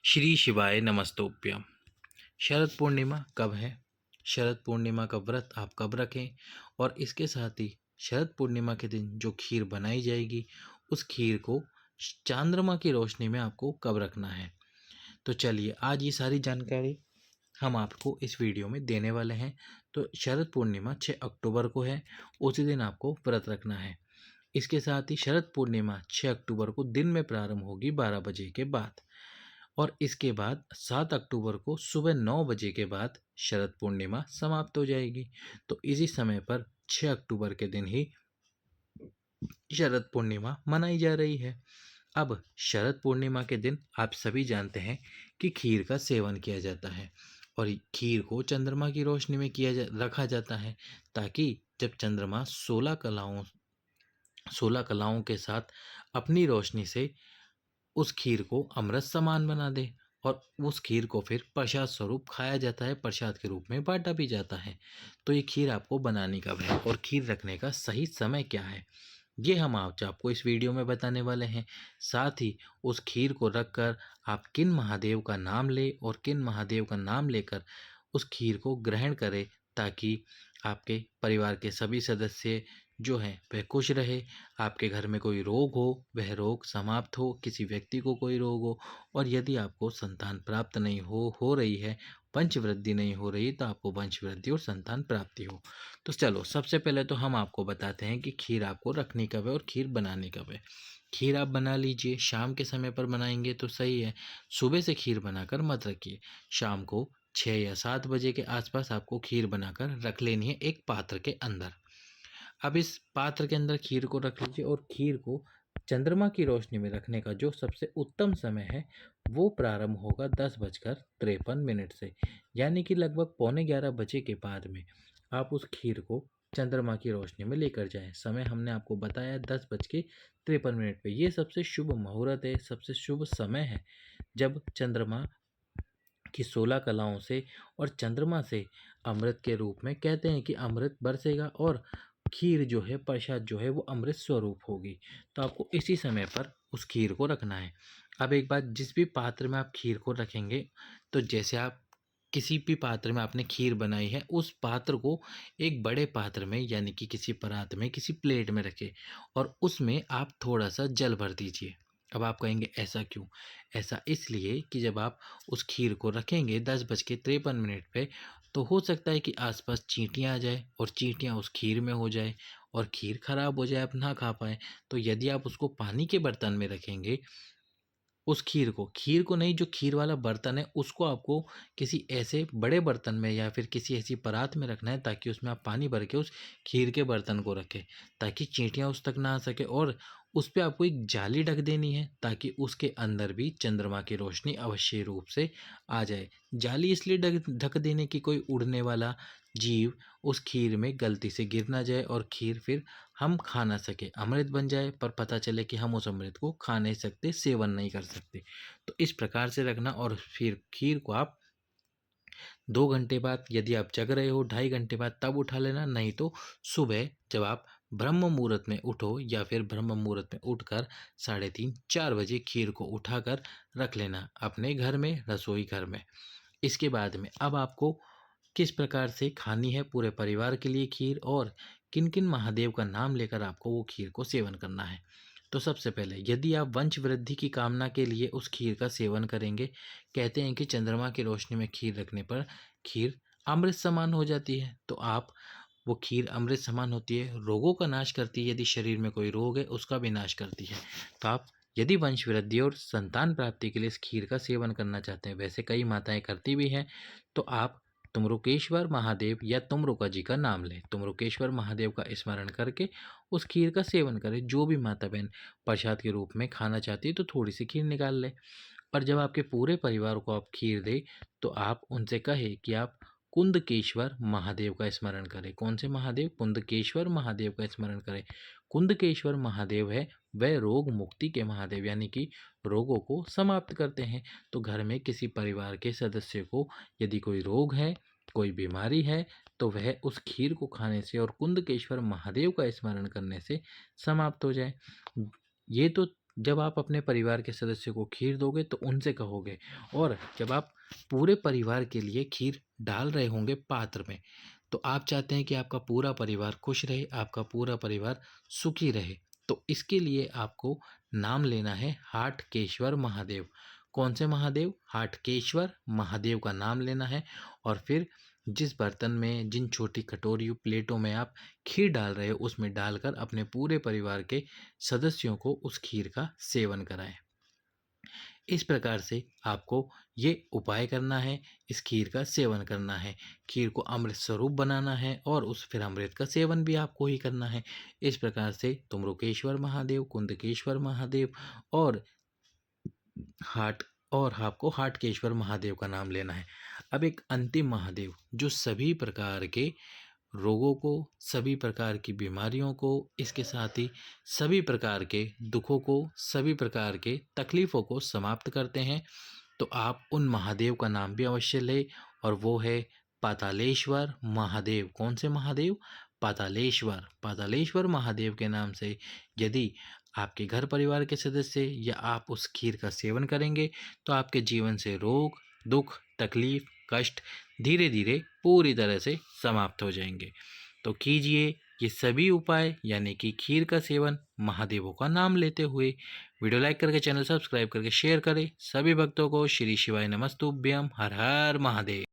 श्री शिवाय नमस्तोभ्यम। शरद पूर्णिमा कब है? शरद पूर्णिमा का व्रत आप कब रखें? और इसके साथ ही शरद पूर्णिमा के दिन जो खीर बनाई जाएगी उस खीर को चांद्रमा की रोशनी में आपको कब रखना है। तो चलिए आज ये सारी जानकारी हम आपको इस वीडियो में देने वाले हैं। तो शरद पूर्णिमा 6 अक्टूबर को है, उसी दिन आपको व्रत रखना है। इसके साथ ही शरद पूर्णिमा 6 अक्टूबर को दिन में प्रारंभ होगी 12 बजे के बाद, और इसके बाद 7 अक्टूबर को सुबह 9 बजे के बाद शरद पूर्णिमा समाप्त हो जाएगी। तो इसी समय पर 6 अक्टूबर के दिन ही शरद पूर्णिमा मनाई जा रही है। अब शरद पूर्णिमा के दिन आप सभी जानते हैं कि खीर का सेवन किया जाता है, और खीर को चंद्रमा की रोशनी में रखा जाता है, ताकि जब चंद्रमा 16 कलाओं के साथ अपनी रोशनी से उस खीर को अमृत समान बना दे, और उस खीर को फिर प्रसाद स्वरूप खाया जाता है, प्रसाद के रूप में बांटा भी जाता है। तो ये खीर आपको बनानी कब है और खीर रखने का सही समय क्या है, ये हम आज आपको इस वीडियो में बताने वाले हैं। साथ ही उस खीर को रखकर आप किन महादेव का नाम लें और किन महादेव का नाम लेकर उस खीर को ग्रहण करें, ताकि आपके परिवार के सभी सदस्य जो हैं वह खुश रहे, आपके घर में कोई रोग हो वह रोग समाप्त हो, किसी व्यक्ति को कोई रोग हो, और यदि आपको संतान प्राप्त नहीं हो रही है, वंश वृद्धि नहीं हो रही, तो आपको वंश वृद्धि और संतान प्राप्ति हो। तो चलो सबसे पहले तो हम आपको बताते हैं कि खीर आपको रखनी कब है और खीर बनानी कब है। खीर आप बना लीजिए, शाम के समय पर बनाएंगे तो सही है। सुबह से खीर बनाकर मत रखिए, शाम को 6 या 7 बजे के आसपास आपको खीर बनाकर रख लेनी है एक पात्र के अंदर। अब इस पात्र के अंदर खीर को रख लीजिए, और खीर को चंद्रमा की रोशनी में रखने का जो सबसे उत्तम समय है वो प्रारंभ होगा 10:53 से, यानी कि लगभग 11:15 बजे के बाद में आप उस खीर को चंद्रमा की रोशनी में लेकर जाएं। समय हमने आपको बताया 10:53 पे। ये सबसे शुभ मुहूर्त है, सबसे शुभ समय है, जब चंद्रमा कि 16 कलाओं से और चंद्रमा से अमृत के रूप में कहते हैं कि अमृत बरसेगा, और खीर जो है प्रसाद जो है वो अमृत स्वरूप होगी। तो आपको इसी समय पर उस खीर को रखना है। अब एक बात, जिस भी पात्र में आप खीर को रखेंगे, तो जैसे आप किसी भी पात्र में आपने खीर बनाई है, उस पात्र को एक बड़े पात्र में यानी कि किसी परात में, किसी प्लेट में रखें, और उसमें आप थोड़ा सा जल भर दीजिए। अब आप कहेंगे ऐसा क्यों? ऐसा इसलिए कि जब आप उस खीर को रखेंगे 10:53 पे, तो हो सकता है कि आसपास चींटियां आ जाए और चींटियां उस खीर में हो जाए और खीर खराब हो जाए, आप ना खा पाए। तो यदि आप उसको पानी के बर्तन में रखेंगे, उस खीर को नहीं, जो खीर वाला बर्तन है उसको आपको किसी ऐसे बड़े बर्तन में या फिर किसी ऐसी परात में रखना है, ताकि उसमें आप पानी भर के उस खीर के बर्तन को रखें, ताकि चींटियां उस तक ना आ सके। और उस पे आपको एक जाली ढक देनी है, ताकि उसके अंदर भी चंद्रमा की रोशनी अवश्य रूप से आ जाए। जाली इसलिए ढक ढक देने की, कोई उड़ने वाला जीव उस खीर में गलती से गिर ना जाए और खीर फिर हम खा ना सके, अमृत बन जाए पर पता चले कि हम उस अमृत को खा नहीं सकते, सेवन नहीं कर सकते। तो इस प्रकार से रखना, और फिर खीर को आप 2 घंटे बाद, यदि आप जग रहे हो 2.5 घंटे बाद, तब उठा लेना। नहीं तो सुबह जब आप ब्रह्म मुहूर्त में उठो, या फिर ब्रह्म मुहूर्त में उठकर 3:30-4 बजे खीर को उठाकर रख लेना अपने घर में, रसोई घर में। इसके बाद में अब आपको किस प्रकार से खानी है पूरे परिवार के लिए खीर, और किन किन महादेव का नाम लेकर आपको वो खीर को सेवन करना है। तो सबसे पहले, यदि आप वंश वृद्धि की कामना के लिए उस खीर का सेवन करेंगे, कहते हैं कि चंद्रमा की रोशनी में खीर रखने पर खीर अमृत समान हो जाती है। तो आप, वो खीर अमृत समान होती है, रोगों का नाश करती है, यदि शरीर में कोई रोग है उसका भी नाश करती है। तो आप यदि वंश वृद्धि और संतान प्राप्ति के लिए इस खीर का सेवन करना चाहते हैं, वैसे कई माताएं करती भी हैं, तो आप तुमरुकेश्वर महादेव या तुमरुका जी का नाम लें। तुमरुकेश्वर महादेव का स्मरण करके उस खीर का सेवन करें। जो भी माता बहन प्रसाद के रूप में खाना चाहती है, तो थोड़ी सी खीर निकाल ले। और जब आपके पूरे परिवार को आप खीर दें, तो आप उनसे कहे कि आप कुंदकेश्वर महादेव का स्मरण करें। कौन से महादेव? कुंदकेश्वर महादेव का स्मरण करें। कुंदकेश्वर महादेव है वह रोग मुक्ति के महादेव, यानी कि रोगों को समाप्त करते हैं। तो घर में किसी परिवार के सदस्य को यदि कोई रोग है, कोई बीमारी है, तो वह उस खीर को खाने से और कुंदकेश्वर महादेव का स्मरण करने से समाप्त हो जाए। ये तो जब आप अपने परिवार के सदस्य को खीर दोगे तो उनसे कहोगे, और जब आप पूरे परिवार के लिए खीर डाल रहे होंगे पात्र में, तो आप चाहते हैं कि आपका पूरा परिवार खुश रहे, आपका पूरा परिवार सुखी रहे। तो इसके लिए आपको नाम लेना है हाटकेश्वर महादेव। कौन से महादेव? हाटकेश्वर महादेव का नाम लेना है, और फिर जिस बर्तन में, जिन छोटी कटोरी प्लेटों में आप खीर डाल रहे हो उसमें डालकर अपने पूरे परिवार के सदस्यों को उस खीर का सेवन कराएं। इस प्रकार से आपको ये उपाय करना है, इस खीर का सेवन करना है। खीर को अमृत स्वरूप बनाना है और उस फिर अमृत का सेवन भी आपको ही करना है। इस प्रकार से तुमरुकेश्वर महादेव, कुंदकेश्वर महादेव और हाट और आपको हाटकेश्वर महादेव का नाम लेना है। अब एक अंतिम महादेव जो सभी प्रकार के रोगों को, सभी प्रकार की बीमारियों को, इसके साथ ही सभी प्रकार के दुखों को, सभी प्रकार के तकलीफ़ों को समाप्त करते हैं। तो आप उन महादेव का नाम भी अवश्य लें, और वो है पातालेश्वर महादेव। कौन से महादेव? पातालेश्वर। पातालेश्वर महादेव के नाम से यदि आपके घर परिवार के सदस्य या आप उस खीर का सेवन करेंगे तो आपके जीवन से रोग, दुख, तकलीफ, कष्ट धीरे धीरे पूरी तरह से समाप्त हो जाएंगे। तो कीजिए ये सभी उपाय, यानी कि खीर का सेवन महादेवों का नाम लेते हुए। वीडियो लाइक करके, चैनल सब्सक्राइब करके शेयर करें। सभी भक्तों को श्री शिवाय नमस्तुभ्यम। हर हर महादेव।